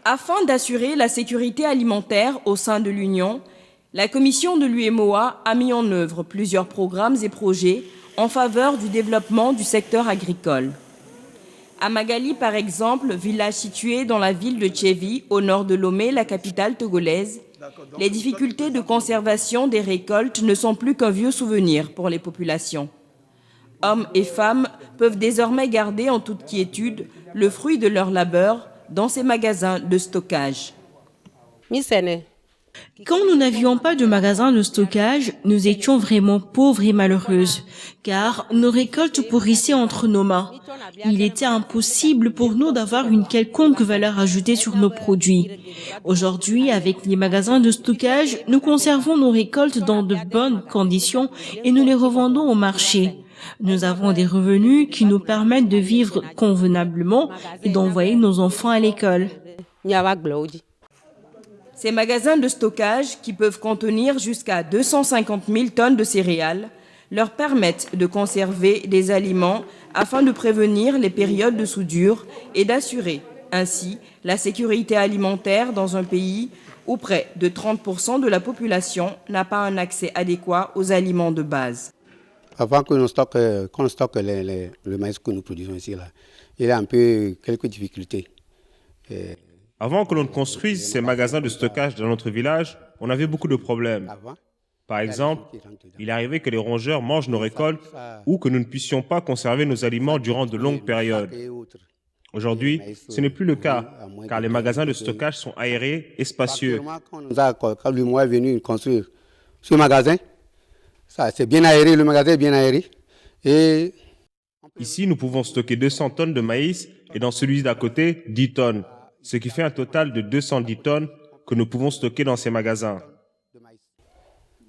Afin d'assurer la sécurité alimentaire au sein de l'Union, la commission de l'UEMOA a mis en œuvre plusieurs programmes et projets en faveur du développement du secteur agricole. À Magali, par exemple, village situé dans la ville de Tchévi, au nord de Lomé, la capitale togolaise, les difficultés de conservation des récoltes ne sont plus qu'un vieux souvenir pour les populations. Hommes et femmes peuvent désormais garder en toute quiétude le fruit de leur labeur dans ces magasins de stockage. Quand nous n'avions pas de magasin de stockage, nous étions vraiment pauvres et malheureuses, car nos récoltes pourrissaient entre nos mains. Il était impossible pour nous d'avoir une quelconque valeur ajoutée sur nos produits. Aujourd'hui, avec les magasins de stockage, nous conservons nos récoltes dans de bonnes conditions et nous les revendons au marché. Nous avons des revenus qui nous permettent de vivre convenablement et d'envoyer nos enfants à l'école. Ces magasins de stockage, qui peuvent contenir jusqu'à 250 000 tonnes de céréales, leur permettent de conserver des aliments afin de prévenir les périodes de soudure et d'assurer ainsi la sécurité alimentaire dans un pays où près de 30% de la population n'a pas un accès adéquat aux aliments de base. Avant que l'on stocke, le maïs que nous produisons ici, là, il y a un peu quelques difficultés. Avant que l'on construise ces magasins de stockage dans notre village, on avait beaucoup de problèmes. Par exemple, il arrivait que les rongeurs mangent nos récoltes ou que nous ne puissions pas conserver nos aliments durant de longues périodes. Aujourd'hui, ce n'est plus le cas, car les magasins de stockage sont aérés et spacieux. Quand le mois est venu construire ce magasin, c'est bien aéré, le magasin est bien aéré. Et ici, nous pouvons stocker 200 tonnes de maïs et dans celui d'à côté, 10 tonnes. Ce qui fait un total de 210 tonnes que nous pouvons stocker dans ces magasins.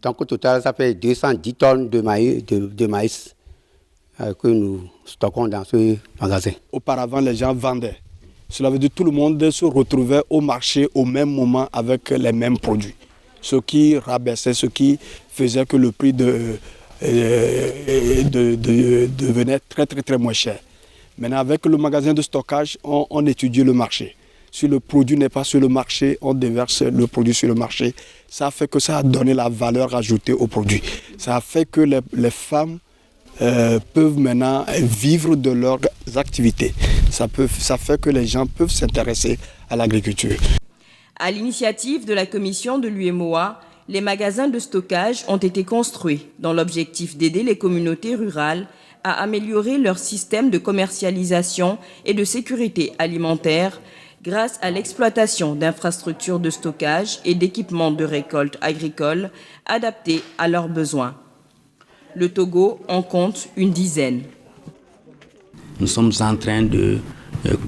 Donc au total, ça fait 210 tonnes de maïs que nous stockons dans ce magasin. Auparavant, les gens vendaient. Cela veut dire que tout le monde se retrouvait au marché au même moment avec les mêmes produits. Ce qui rabaissait, ce qui faisait que le prix devenait très moins cher. Maintenant, avec le magasin de stockage, on étudie le marché. Si le produit n'est pas sur le marché, on déverse le produit sur le marché. Ça fait que ça a donné la valeur ajoutée au produit. Ça a fait que les femmes peuvent maintenant vivre de leurs activités. Ça fait que les gens peuvent s'intéresser à l'agriculture. À l'initiative de la commission de l'UEMOA, les magasins de stockage ont été construits dans l'objectif d'aider les communautés rurales à améliorer leur système de commercialisation et de sécurité alimentaire grâce à l'exploitation d'infrastructures de stockage et d'équipements de récolte agricole adaptés à leurs besoins. Le Togo en compte une dizaine. Nous sommes en train de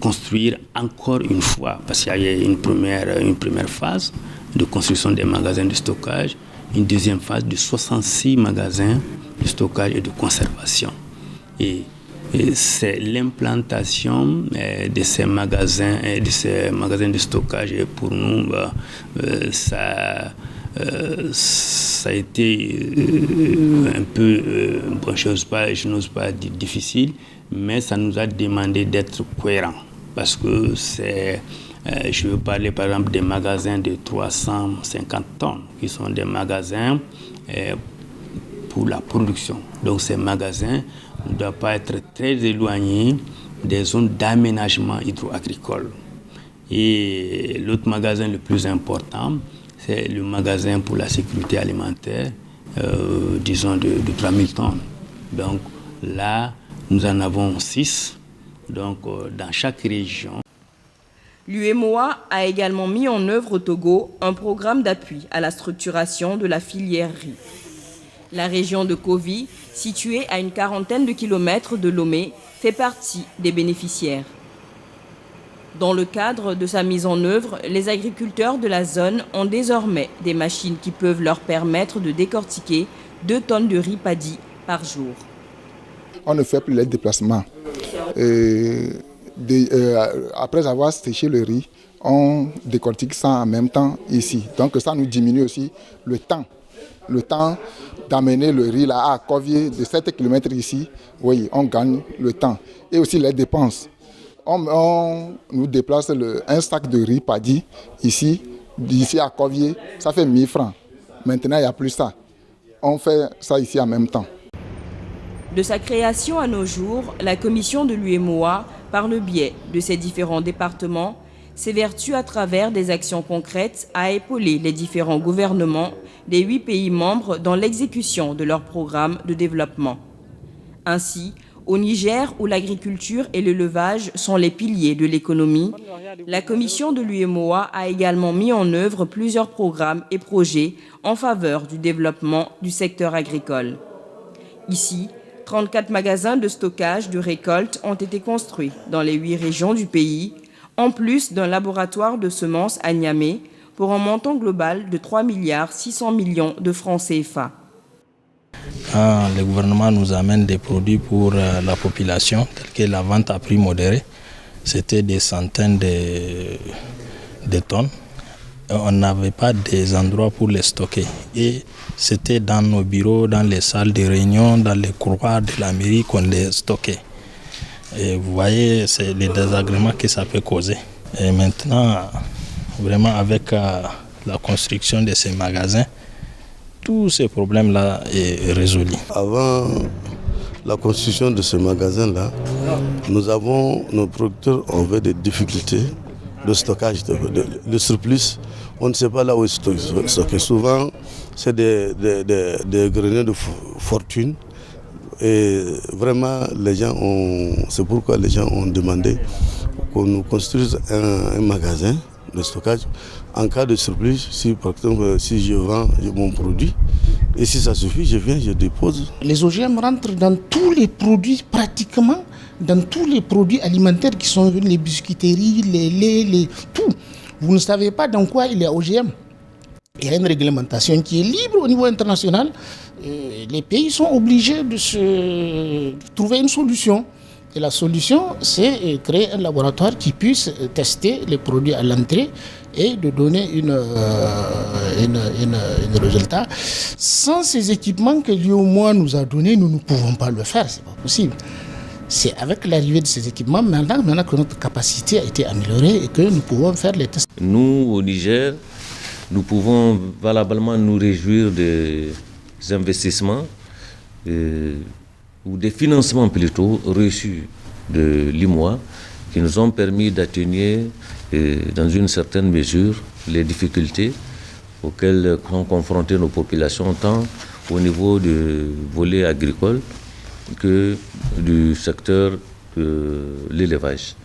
construire encore une fois, parce qu'il y a une première phase de construction des magasins de stockage, une deuxième phase de 66 magasins de stockage et de conservation. Et c'est l'implantation de ces magasins de stockage. Et pour nous, ça a été un peu, je n'ose pas dire difficile, mais ça nous a demandé d'être cohérents. Parce que je veux parler par exemple des magasins de 350 tonnes, qui sont des magasins pour la production. Donc ces magasins ne doivent pas être très éloignés des zones d'aménagement hydro-agricole. Et l'autre magasin le plus important, c'est le magasin pour la sécurité alimentaire, disons de 3000 tonnes. Donc là, nous en avons 6, donc dans chaque région. L'UEMOA a également mis en œuvre au Togo un programme d'appui à la structuration de la filière riz. La région de Kovi, située à une quarantaine de kilomètres de Lomé, fait partie des bénéficiaires. Dans le cadre de sa mise en œuvre, les agriculteurs de la zone ont désormais des machines qui peuvent leur permettre de décortiquer 2 tonnes de riz paddy par jour. On ne fait plus les déplacements. Après avoir séché le riz, on décortique ça en même temps ici. Donc ça nous diminue aussi le temps d'amener le riz là à Kovié de 7 km ici. Oui, on gagne le temps. Et aussi les dépenses. On nous déplace un sac de riz paddy ici, d'ici à Corvier, ça fait 1000 francs. Maintenant, il n'y a plus ça. On fait ça ici en même temps. De sa création à nos jours, la commission de l'UEMOA, par le biais de ses différents départements, s'évertue à travers des actions concrètes à épauler les différents gouvernements des 8 pays membres dans l'exécution de leurs programmes de développement. Ainsi, au Niger, où l'agriculture et l'élevage sont les piliers de l'économie, la commission de l'UEMOA a également mis en œuvre plusieurs programmes et projets en faveur du développement du secteur agricole. Ici, 34 magasins de stockage de récoltes ont été construits dans les 8 régions du pays, en plus d'un laboratoire de semences à Niamey, pour un montant global de 3,6 milliards de francs CFA. Quand le gouvernement nous amène des produits pour la population, tels que la vente à prix modéré, c'était des centaines de tonnes. On n'avait pas des endroits pour les stocker. Et c'était dans nos bureaux, dans les salles de réunion, dans les couloirs de la mairie qu'on les stockait. Et vous voyez, c'est les désagréments que ça peut causer. Et maintenant, vraiment avec la construction de ces magasins, tous ces problèmes-là est résolu. Avant la construction de ce magasin-là, nos producteurs avaient des difficultés de stockage. Le surplus, on ne sait pas là où est stocké. Souvent, c'est des greniers de fortune. Et vraiment, c'est pourquoi les gens ont demandé qu'on nous construise un magasin de stockage. En cas de surplus, si par exemple si je vends mon produit, et si ça suffit, je viens, je dépose. Les OGM rentrent dans tous les produits, pratiquement dans tous les produits alimentaires qui sont venus, les biscuiteries, les laits, tout. Vous ne savez pas dans quoi il y a OGM. Il y a une réglementation qui est libre au niveau international. Les pays sont obligés de trouver une solution. Et la solution, c'est créer un laboratoire qui puisse tester les produits à l'entrée et de donner un résultat. Sans ces équipements que l'UEMOA nous a donnés, nous ne pouvons pas le faire, c'est pas possible. C'est avec l'arrivée de ces équipements, maintenant que notre capacité a été améliorée et que nous pouvons faire les tests. Nous, au Niger, nous pouvons valablement nous réjouir des investissements ou des financements plutôt reçus de l'UEMOA qui nous ont permis d'atténuer dans une certaine mesure les difficultés auxquelles sont confrontées nos populations, tant au niveau du volet agricole que du secteur de l'élevage.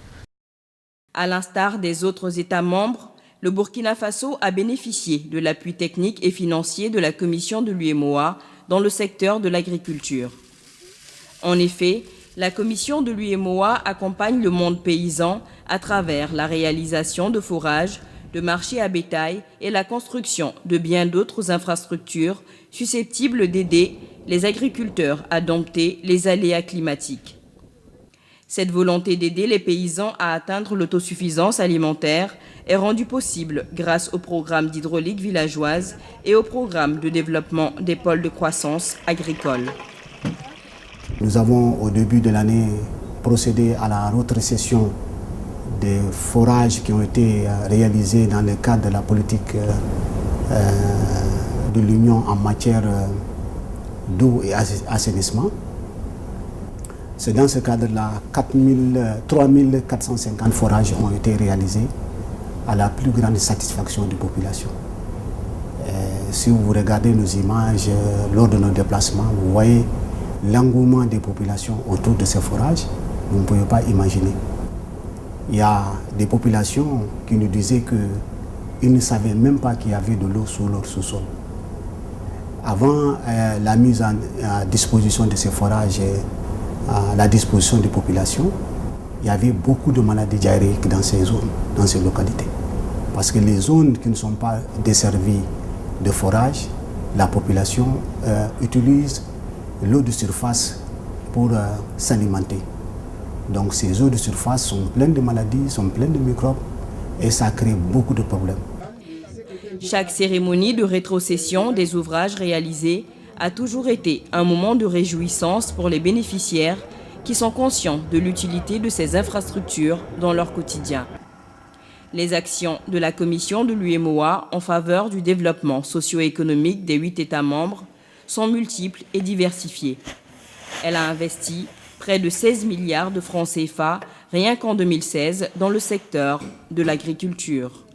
À l'instar des autres États membres, le Burkina Faso a bénéficié de l'appui technique et financier de la commission de l'UEMOA dans le secteur de l'agriculture. En effet, la commission de l'UEMOA accompagne le monde paysan à travers la réalisation de forages, de marchés à bétail et la construction de bien d'autres infrastructures susceptibles d'aider les agriculteurs à dompter les aléas climatiques. Cette volonté d'aider les paysans à atteindre l'autosuffisance alimentaire est rendue possible grâce au programme d'hydraulique villageoise et au programme de développement des pôles de croissance agricole. Nous avons au début de l'année procédé à la rétrocession des forages qui ont été réalisés dans le cadre de la politique de l'Union en matière d'eau et assainissement. C'est dans ce cadre-là, 3450 forages ont été réalisés à la plus grande satisfaction des populations. Si vous regardez nos images lors de nos déplacements, vous voyez l'engouement des populations autour de ces forages. Vous ne pouvez pas imaginer. Il y a des populations qui nous disaient qu'ils ne savaient même pas qu'il y avait de l'eau sous leur sous-sol. Avant la mise à disposition de ces forages, à la disposition des populations, il y avait beaucoup de maladies diarrhéiques dans ces zones, dans ces localités. Parce que les zones qui ne sont pas desservies de forage, la population utilise l'eau de surface pour s'alimenter. Donc ces eaux de surface sont pleines de maladies, sont pleines de microbes et ça crée beaucoup de problèmes. Chaque cérémonie de rétrocession des ouvrages réalisés a toujours été un moment de réjouissance pour les bénéficiaires qui sont conscients de l'utilité de ces infrastructures dans leur quotidien. Les actions de la commission de l'UEMOA en faveur du développement socio-économique des 8 États membres sont multiples et diversifiées. Elle a investi près de 16 milliards de francs CFA rien qu'en 2016 dans le secteur de l'agriculture.